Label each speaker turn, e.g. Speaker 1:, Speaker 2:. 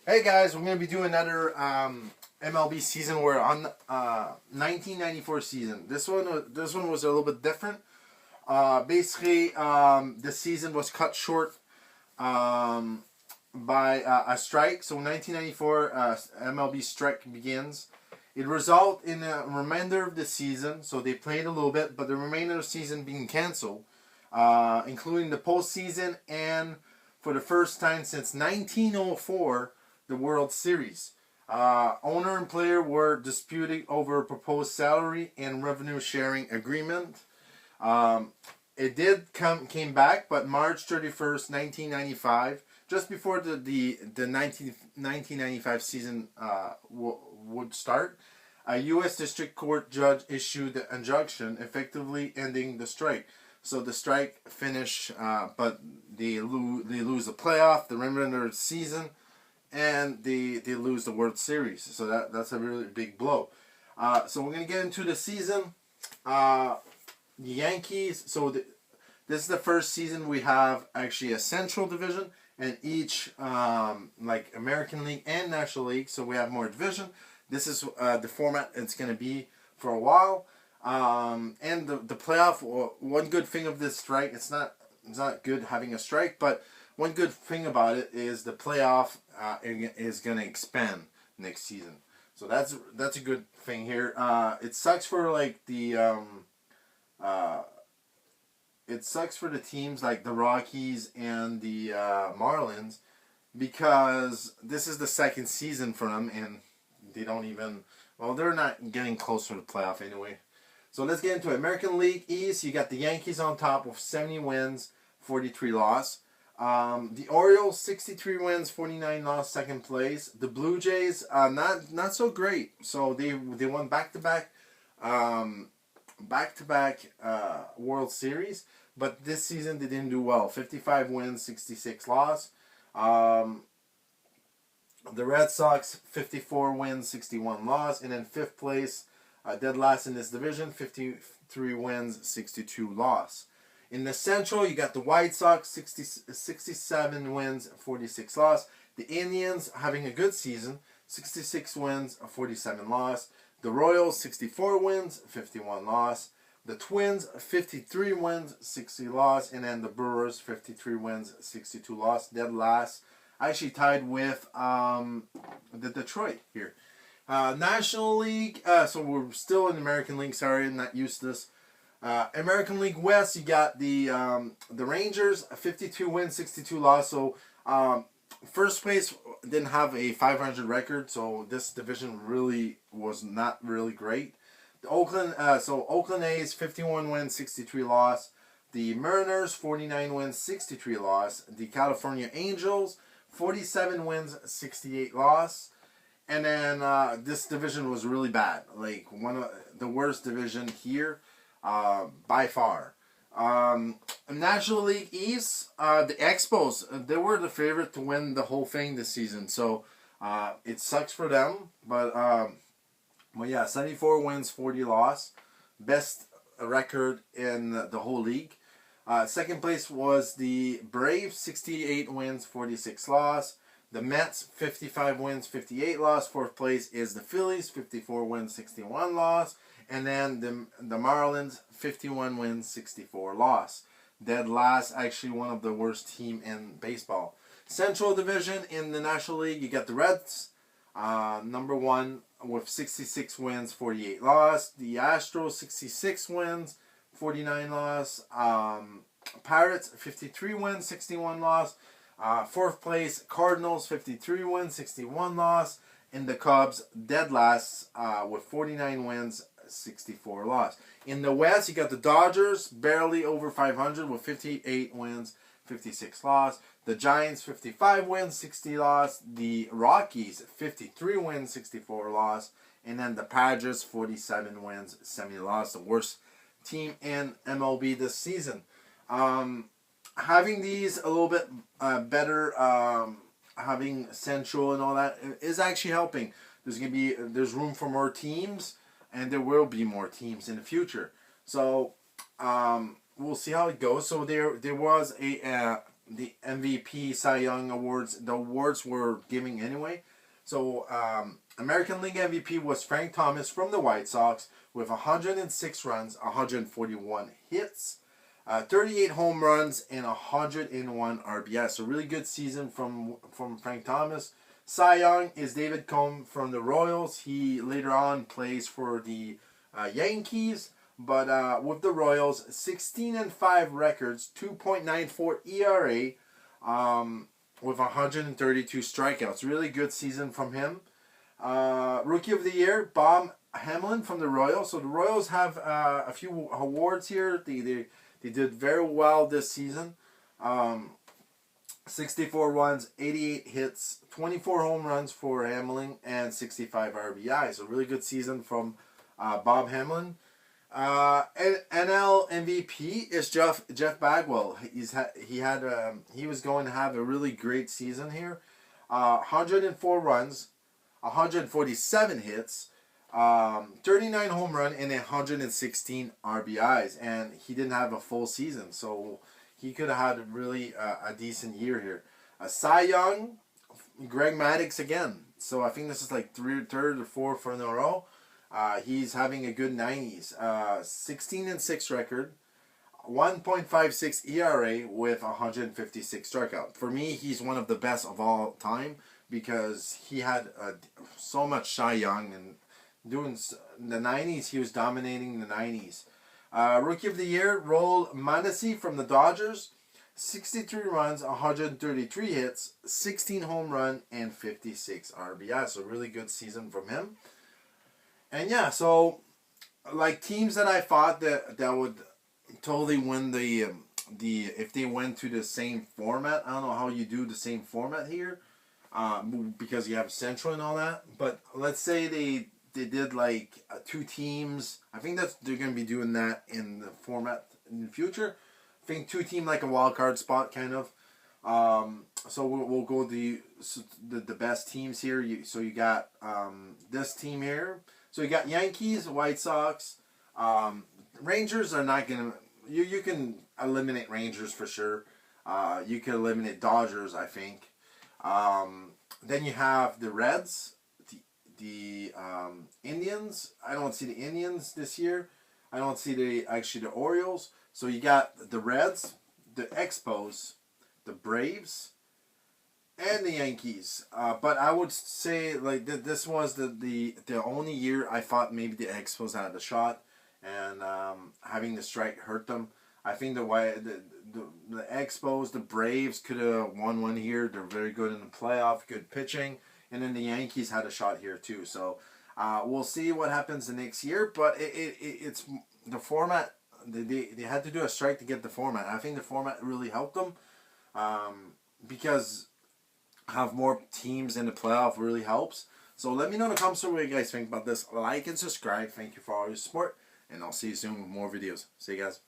Speaker 1: Hey guys, we're gonna be doing another MLB season. We're on 1994 season. This one was a little bit different. Basically, the season was cut short um, by a strike. So 1994 MLB strike begins. It resulted in a remainder of the season. So they played a little bit, but the remainder of the season being canceled, including the postseason and for the first time since 1904 the World Series. Owner and player were disputing over a proposed salary and revenue sharing agreement. Um, it came back, but March 31st, 1995, just before the 1995 season would start, a U.S. District Court judge issued the injunction, effectively ending the strike. So the strike finished, but they lose the playoff, the remainder of the season, and they lose the World Series. So that's a really big blow. So we're gonna get into the season. The Yankees. This is the first season we have actually a Central Division and each like American League and National League. So we have more division. This is the format it's gonna be for a while. And the playoff. One good thing of this strike, it's not good having a strike, but one good thing about it is the playoff is going to expand next season. So that's a good thing here. It sucks for like uh, it sucks for the teams like the Rockies and the Marlins because this is the second season for them and they don't even they're not getting closer to the playoff anyway. So let's get into it. American League East, you got the Yankees on top with 70 wins, 43 loss. The Orioles 63 wins, 49 loss, second place. The Blue Jays not so great. So they won back to back World Series, but this season they didn't do well. 55 wins, 66 loss. The Red Sox 54 wins, 61 loss, and then fifth place, dead last in this division, 53 wins, 62 loss. In the Central, you got the White Sox, 67 wins, 46 loss. The Indians having a good season, 66 wins, 47 loss. The Royals, 64 wins, 51 loss. The Twins, 53 wins, 60 loss. And then the Brewers, 53 wins, 62 loss. Dead last. Actually tied with the Detroit here. National League, so we're still in the American League. Sorry, I'm not used to this. American League West, you got the Rangers, 52 wins, 62 loss. So first place didn't have a 500 record, so this division really was not really great. The Oakland A's, 51 wins, 63 loss. The Mariners, 49 wins, 63 loss. The California Angels, 47 wins, 68 loss. And then this division was really bad, like one of the worst division here. By far. National League East, the Expos, they were the favorite to win the whole thing this season. So it sucks for them. But yeah, 74 wins, 40 loss. Best record in the whole league. Second place was the Braves, 68 wins, 46 loss. The Mets, 55 wins, 58 loss. Fourth place is the Phillies, 54 wins, 61 loss. And then the Marlins, 51 wins, 64 loss. Dead last, actually one of the worst team in baseball. Central Division in the National League, you got the Reds, number one with 66 wins, 48 loss. The Astros, 66 wins, 49 loss. Pirates, 53 wins, 61 loss. Fourth place, Cardinals, 53 wins, 61 loss. And the Cubs, dead last with 49 wins, 64 loss. In the West, you got the Dodgers, barely over 500 with 58 wins, 56 loss. The Giants, 55 wins, 60 loss. The Rockies, 53 wins, 64 loss. And then the Padres, 47 wins, 70 loss. The worst team in MLB this season. Having these a little bit better, having Central and all that is actually helping. There's room for more teams, and there will be more teams in the future. So we'll see how it goes. So there was a the MVP, Cy Young awards. The awards were giving anyway. So American League MVP was Frank Thomas from the White Sox with 106 runs, 141 hits, 38 home runs, and 101 RBIs. So really good season from Frank Thomas. Cy Young is David Cone from the Royals. He later on plays for the Yankees, but with the Royals, 16-5 records, 2.94 ERA, with 132 strikeouts. Really good season from him. Rookie of the Year, Bob Hamlin from the Royals. So the Royals have a few awards here. They did very well this season. 64 runs, 88 hits, 24 home runs for Hamlin, and 65 RBIs. A really good season from Bob Hamlin. NL MVP is Jeff Bagwell. He was going to have a really great season here. 104 runs, 147 hits, 39 home run, and 116 RBIs. And he didn't have a full season, so he could have had really a decent year here. Cy Young, Greg Maddux again. So I think this is like third or fourth in a row. He's having a good 90s. 16-6 record, 1.56 ERA with 156 strikeout. For me, he's one of the best of all time because he had so much Cy Young and doing the 90s. He was dominating the 90s. Rookie of the Year, Roel Manesi from the Dodgers. 63 runs, 133 hits, 16 home run, and 56 RBI. So really good season from him. And yeah, so like teams that I thought that would totally win the if they went to the same format. I don't know how you do the same format here, because you have Central and all that. But let's say they did like 2 teams. I think they're gonna be doing that in the format in the future. I think 2 team like a wild card spot kind of. So we'll go the best teams here. So you got this team here. So you got Yankees, White Sox, Rangers are not gonna. You can eliminate Rangers for sure. You can eliminate Dodgers, I think. Then you have the Reds, the Indians. I don't see the Indians this year. I don't see the Orioles. So you got the Reds, the Expos, the Braves, and the Yankees. But I would say like this was the only year I thought maybe the Expos had a shot, and having the strike hurt them. I think the Expos, the Braves could have won one here. They're very good in the playoff, good pitching, and then the Yankees had a shot here too. So we'll see what happens the next year. But it's the format. They had to do a strike to get the format. I think the format really helped them, because have more teams in the playoff really helps. So let me know in the comments what you guys think about this. Like and subscribe. Thank you for all your support, and I'll see you soon with more videos. See you guys.